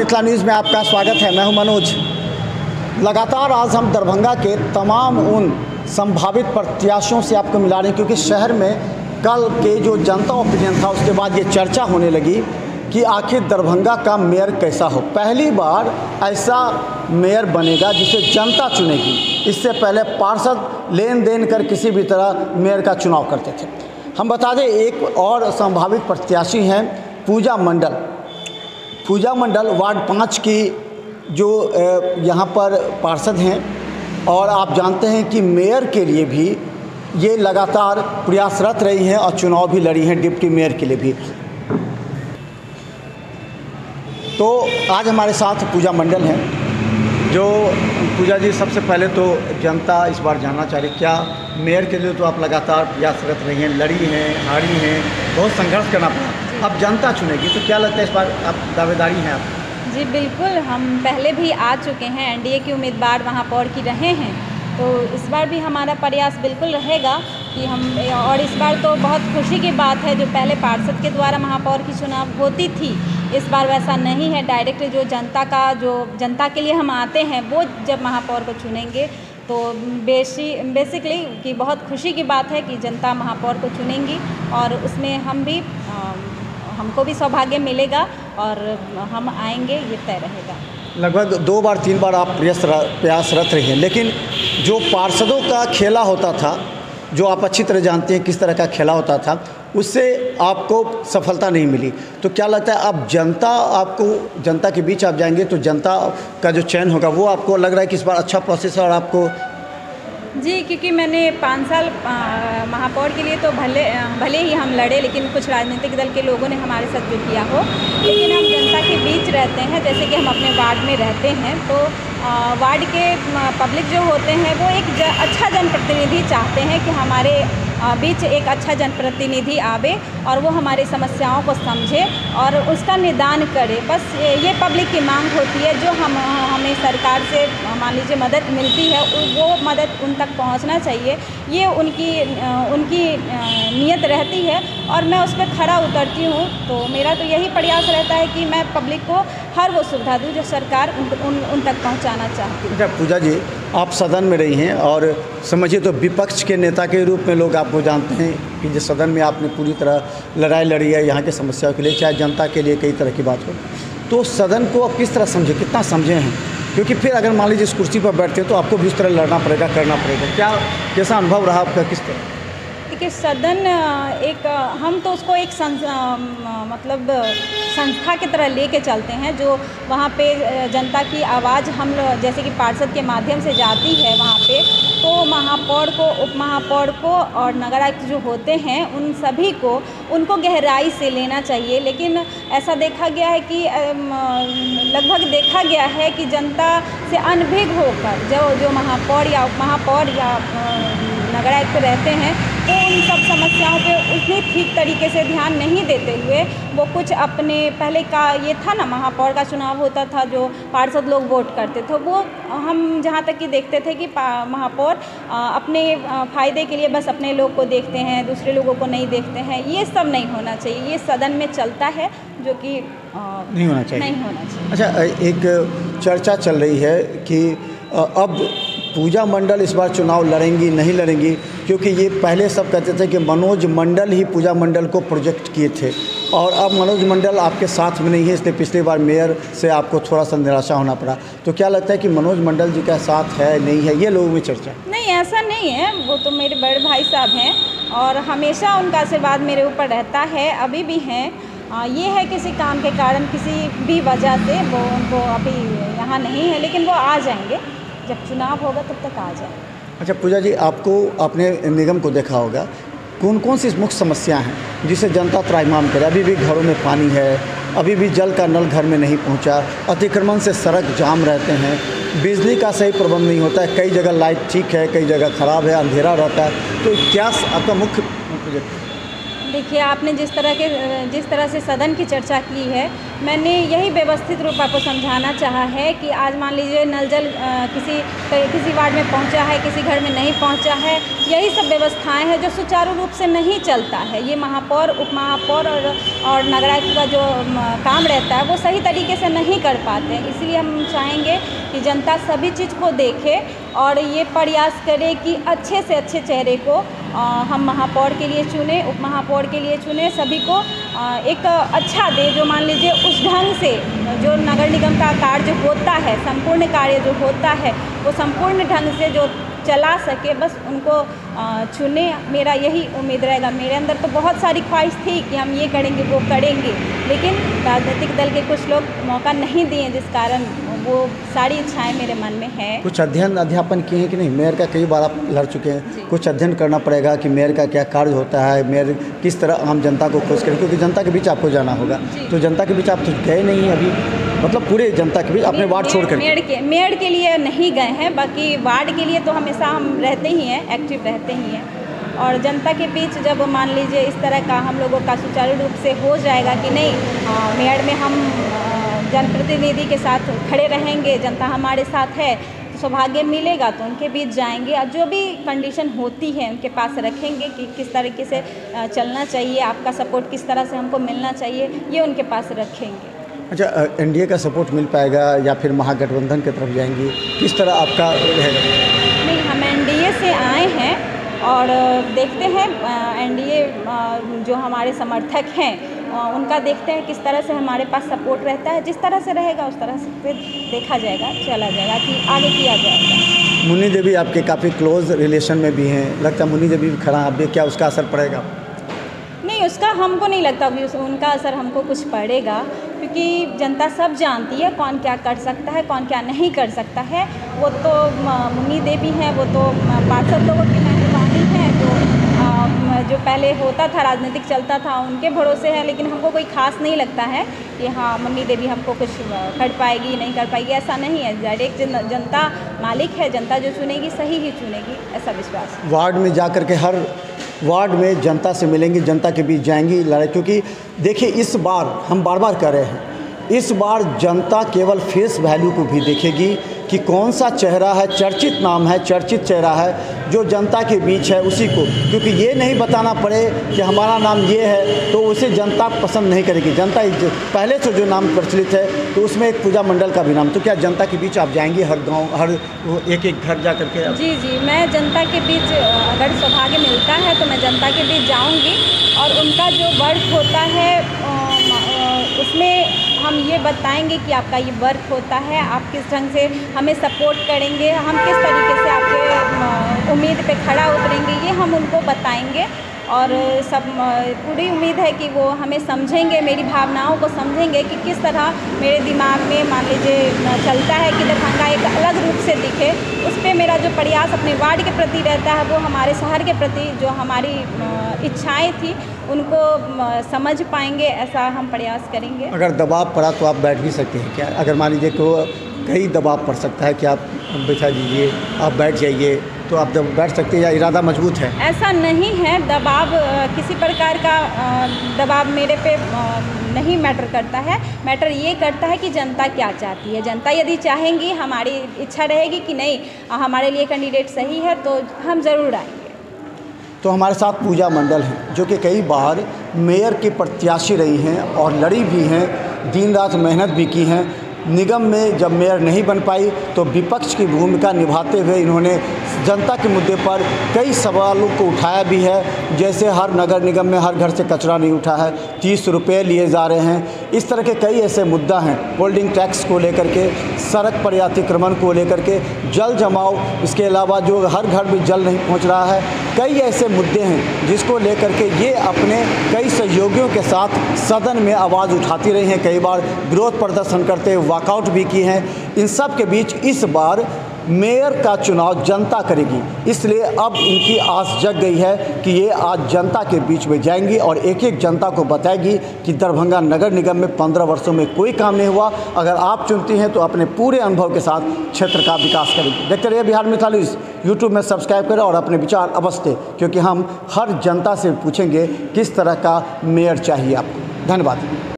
Mithila news में आपका स्वागत है। मैं हूं मनोज। लगातार आज हम दरभंगा के तमाम उन संभावित प्रत्याशियों से आपको मिला रहे हैं, क्योंकि शहर में कल के जो जनता ओपिनियन था उसके बाद ये चर्चा होने लगी कि आखिर दरभंगा का मेयर कैसा हो। पहली बार ऐसा मेयर बनेगा जिसे जनता चुनेगी। इससे पहले पार्षद लेन देन कर किसी भी तरह मेयर का चुनाव करते थे। हम बता दें एक और संभावित प्रत्याशी हैं पूजा मंडल वार्ड 5 की जो यहाँ पर पार्षद हैं, और आप जानते हैं कि मेयर के लिए भी ये लगातार प्रयासरत रही हैं और चुनाव भी लड़ी हैं डिप्टी मेयर के लिए भी। तो आज हमारे साथ पूजा मंडल हैं। जो पूजा जी, सबसे पहले तो जनता इस बार जानना चाह रही क्या मेयर के लिए तो आप लगातार प्रयासरत रही हैं, लड़ी हैं, हारी हैं, बहुत संघर्ष करना पड़ा। अब जनता चुनेगी तो क्या लगता है इस बार आप दावेदारी हैं आप? जी बिल्कुल, हम पहले भी आ चुके हैं, एनडीए के उम्मीदवार महापौर की रहे हैं, तो इस बार भी हमारा प्रयास बिल्कुल रहेगा कि हम, और इस बार तो बहुत खुशी की बात है जो पहले पार्षद के द्वारा महापौर की चुनाव होती थी, इस बार वैसा नहीं है। डायरेक्ट जो जनता के लिए हम आते हैं वो जब महापौर को चुनेंगे तो बेसिकली कि बहुत खुशी की बात है कि जनता महापौर को चुनेंगी और उसमें हमको भी सौभाग्य मिलेगा और हम आएंगे, ये तय रहेगा। लगभग 2 बार 3 बार आप प्रयासरत रही हैं, लेकिन जो पार्षदों का खेला होता था, जो आप अच्छी तरह जानते हैं किस तरह का खेला होता था, उससे आपको सफलता नहीं मिली। तो क्या लगता है अब जनता के बीच आप जाएंगे तो जनता का जो चयन होगा वो आपको लग रहा है कि इस बार अच्छा प्रोसेस है? और आपको जी, क्योंकि मैंने 5 साल महापौर के लिए तो भले ही हम लड़े, लेकिन कुछ राजनीतिक दल के लोगों ने हमारे साथ जो किया हो, लेकिन हम जनता के बीच रहते हैं। जैसे कि हम अपने वार्ड में रहते हैं तो वार्ड के पब्लिक जो होते हैं वो एक अच्छा जनप्रतिनिधि चाहते हैं कि हमारे बीच एक अच्छा जनप्रतिनिधि आवे और वो हमारी समस्याओं को समझे और उसका निदान करे। बस ये पब्लिक की मांग होती है। जो हमें सरकार से मान लीजिए मदद मिलती है वो मदद उन तक पहुंचना चाहिए, ये उनकी नीयत रहती है और मैं उस पर खरा उतरती हूँ। तो मेरा तो यही प्रयास रहता है कि मैं पब्लिक को हर वो सुविधा दूँ जो सरकार उन तक पहुँचाना चाहती है। अच्छा पूजा जी, आप सदन में रही हैं और समझिए तो विपक्ष के नेता के रूप में लोग आपको जानते हैं कि जिस सदन में आपने पूरी तरह लड़ाई लड़ी है यहाँ के समस्याओं के लिए, चाहे जनता के लिए कई तरह की बात हो, तो सदन को आप किस तरह समझे, कितना समझे हैं? क्योंकि फिर अगर मान लीजिए इस कुर्सी पर बैठते हैं तो आपको भी इस तरह लड़ना पड़ेगा, करना पड़ेगा। कैसा अनुभव रहा आपका, किस तरह? देखिए, सदन हम तो उसको एक मतलब संस्था की तरह लेके चलते हैं, जो वहाँ पे जनता की आवाज़ हम जैसे कि पार्षद के माध्यम से जाती है वहाँ पे, तो महापौर को, उप महापौर को और नगर आयुक्त जो होते हैं उन सभी को उनको गहराई से लेना चाहिए। लेकिन ऐसा देखा गया है कि लगभग देखा गया है कि जनता से अनभिज्ञ होकर जो महापौर या उप महापौर या नगर आयुक्त रहते हैं तो उन सब समस्याओं पे उतनी ठीक तरीके से ध्यान नहीं देते हुए वो कुछ अपने पहले का ये था ना, महापौर का चुनाव होता था जो पार्षद लोग वोट करते थे, वो हम जहाँ तक कि देखते थे कि महापौर अपने फ़ायदे के लिए बस अपने लोग को देखते हैं, दूसरे लोगों को नहीं देखते हैं। ये सब नहीं होना चाहिए, ये सदन में चलता है जो कि नहीं होना चाहिए। अच्छा, एक चर्चा चल रही है कि अब पूजा मंडल इस बार चुनाव लड़ेंगी नहीं लड़ेंगी, क्योंकि ये पहले सब कहते थे कि मनोज मंडल ही पूजा मंडल को प्रोजेक्ट किए थे और अब मनोज मंडल आपके साथ में नहीं है, इसलिए पिछली बार मेयर से आपको थोड़ा सा निराशा होना पड़ा। तो क्या लगता है कि मनोज मंडल जी का साथ है नहीं है, ये लोगों में चर्चा? नहीं, ऐसा नहीं है, वो तो मेरे बड़े भाई साहब हैं और हमेशा उनका आशीर्वाद मेरे ऊपर रहता है, अभी भी हैं। ये है किसी काम के कारण, किसी भी वजह से वो उनको अभी यहाँ नहीं है, लेकिन वो आ जाएंगे, जब चुनाव होगा तब तक आ जाए। अच्छा पूजा जी, आपको अपने निगम को देखा होगा, कौन कौन सी मुख्य समस्या हैं जिसे जनता त्राहिमाम करे? अभी भी घरों में पानी है, अभी भी जल का नल घर में नहीं पहुंचा, अतिक्रमण से सड़क जाम रहते हैं, बिजली का सही प्रबंध नहीं होता है, कई जगह लाइट ठीक है, कई जगह ख़राब है, अंधेरा रहता है। तो क्या आपका मुख्य? देखिए, आपने जिस तरह से सदन की चर्चा की है, मैंने यही व्यवस्थित रूप आपको समझाना चाहा है कि आज मान लीजिए नल जल किसी वार्ड में पहुंचा है, किसी घर में नहीं पहुंचा है, यही सब व्यवस्थाएं हैं जो सुचारू रूप से नहीं चलता है। ये महापौर, उप महापौर और नगरायुक्त का जो काम रहता है वो सही तरीके से नहीं कर पाते हैं। इसलिए हम चाहेंगे कि जनता सभी चीज़ को देखे और ये प्रयास करे कि अच्छे से अच्छे चेहरे को हम महापौर के लिए चुने, उप महापौर के लिए चुने, सभी को एक अच्छा दे, जो मान लीजिए उस ढंग से जो नगर निगम का कार्य होता है, संपूर्ण कार्य जो होता है वो संपूर्ण ढंग से जो चला सके, बस उनको चुने। मेरा यही उम्मीद रहेगा। मेरे अंदर तो बहुत सारी ख्वाहिश थी कि हम ये करेंगे वो करेंगे, लेकिन राजनीतिक दल के कुछ लोग मौका नहीं दिए, जिस कारण वो सारी इच्छाएं मेरे मन में है। कुछ अध्यापन किए हैं कि नहीं? मेयर का कई बार आप लड़ चुके हैं, कुछ अध्ययन करना पड़ेगा कि मेयर का क्या कार्य होता है, मेयर किस तरह आम जनता को खुश करें, क्योंकि जनता के बीच आपको जाना होगा। तो जनता के बीच आप तो गए नहीं अभी, मतलब पूरे जनता के बीच अपने वार्ड छोड़ कर। मेयर के लिए नहीं गए हैं, बाकी वार्ड के लिए तो हमेशा हम रहते ही हैं, एक्टिव रहते ही हैं। और जनता के बीच जब मान लीजिए इस तरह का हम लोगों का सुचारू रूप से हो जाएगा कि नहीं, मेयर में हम जनप्रतिनिधि के साथ खड़े रहेंगे, जनता हमारे साथ है, तो सौभाग्य मिलेगा तो उनके बीच जाएंगे और जो भी कंडीशन होती है उनके पास रखेंगे कि किस तरीके से चलना चाहिए, आपका सपोर्ट किस तरह से हमको मिलना चाहिए, ये उनके पास रखेंगे। अच्छा, एनडीए का सपोर्ट मिल पाएगा या फिर महागठबंधन की तरफ जाएंगी, किस तरह आपका रहेगा? नहीं, हम एनडीए से आए हैं और देखते हैं एनडीए जो हमारे समर्थक हैं उनका देखते हैं किस तरह से हमारे पास सपोर्ट रहता है। जिस तरह से रहेगा उस तरह से फिर देखा जाएगा, चला जाएगा कि आगे किया जाएगा। मुन्नी देवी आपके काफ़ी क्लोज रिलेशन में भी हैं, लगता है मुन्नी देवी भी खड़ा आप भी, क्या उसका असर पड़ेगा? नहीं, उसका हमको नहीं लगता कि उनका असर हमको कुछ पड़ेगा, क्योंकि जनता सब जानती है कौन क्या कर सकता है, कौन क्या नहीं कर सकता है। वो तो मुन्नी देवी हैं, वो तो पार्षद लोगों की मेहरबानी है, जो पहले होता था, राजनीतिक चलता था, उनके भरोसे है। लेकिन हमको कोई खास नहीं लगता है कि हाँ मुन्नी देवी हमको कुछ कर पाएगी, नहीं कर पाएगी, ऐसा नहीं है। डायरेक्ट जनता मालिक है, जनता जो चुनेगी सही ही चुनेगी, ऐसा विश्वास। वार्ड में जा कर के हर वार्ड में जनता से मिलेंगी, जनता के बीच जाएंगी लड़ाई, क्योंकि देखिए इस बार हम बार बार कह रहे हैं, इस बार जनता केवल फेस वैल्यू को भी देखेगी कि कौन सा चेहरा है, चर्चित नाम है, चर्चित चेहरा है जो जनता के बीच है उसी को, क्योंकि ये नहीं बताना पड़े कि हमारा नाम ये है तो उसे जनता पसंद नहीं करेगी। जनता पहले से जो नाम प्रचलित है तो उसमें एक पूजा मंडल का भी नाम, तो क्या जनता के बीच आप जाएंगे हर गांव, हर एक एक घर जा करके? जी, मैं जनता के बीच अगर सौभाग्य मिलता है तो मैं जनता के बीच जाऊँगी और उनका जो वर्क होता है उसमें हम ये बताएंगे कि आपका ये वर्क होता है, आप किस ढंग से हमें सपोर्ट करेंगे, हम किस तरीके से आपके उम्मीद पे खड़ा उतरेंगे, ये हम उनको बताएंगे। और सब पूरी उम्मीद है कि वो हमें समझेंगे, मेरी भावनाओं को समझेंगे कि किस तरह मेरे दिमाग में मान लीजिए चलता है कि दरभंगा एक अलग रूप से दिखे। उस पर मेरा जो प्रयास अपने वार्ड के प्रति रहता है, वो हमारे शहर के प्रति जो हमारी इच्छाएं थी उनको समझ पाएंगे, ऐसा हम प्रयास करेंगे। अगर दबाव पड़ा तो आप बैठ भी सकते हैं क्या? अगर मान लीजिए को कहीं दबाव पड़ सकता है कि आप बैठा दीजिए, आप बैठ जाइए, तो आप जब बैठ सकते हैं या इरादा मजबूत है? ऐसा नहीं है, दबाव किसी प्रकार का दबाव मेरे पे नहीं मैटर करता है। मैटर ये करता है कि जनता क्या चाहती है। जनता यदि चाहेंगी, हमारी इच्छा रहेगी कि नहीं हमारे लिए कैंडिडेट सही है तो हम ज़रूर आएंगे। तो हमारे साथ पूजा मंडल हैं जो कि कई बार मेयर की प्रत्याशी रही हैं और लड़ी भी हैं, दिन रात मेहनत भी की हैं। निगम में जब मेयर नहीं बन पाई तो विपक्ष की भूमिका निभाते हुए इन्होंने जनता के मुद्दे पर कई सवालों को उठाया भी है, जैसे हर नगर निगम में हर घर से कचरा नहीं उठा है, 30 रुपये लिए जा रहे हैं। इस तरह के कई ऐसे मुद्दा हैं, होल्डिंग टैक्स को लेकर के, सड़क पर अतिक्रमण को लेकर के, जल जमाव, इसके अलावा जो हर घर में जल नहीं पहुंच रहा है, कई ऐसे मुद्दे हैं जिसको लेकर के ये अपने कई सहयोगियों के साथ सदन में आवाज़ उठाती रही हैं, कई बार विरोध प्रदर्शन करते वॉकआउट भी की हैं। इन सब के बीच इस बार मेयर का चुनाव जनता करेगी, इसलिए अब इनकी आस जग गई है कि ये आज जनता के बीच में जाएंगी और एक एक जनता को बताएगी कि दरभंगा नगर निगम में 15 वर्षों में कोई काम नहीं हुआ। अगर आप चुनती हैं तो अपने पूरे अनुभव के साथ क्षेत्र का विकास करेंगे। देखते रहिए बिहार मिथिला न्यूज़, यूट्यूब में सब्सक्राइब करें और अपने विचार अवश्य दें, क्योंकि हम हर जनता से पूछेंगे किस तरह का मेयर चाहिए आपको। धन्यवाद।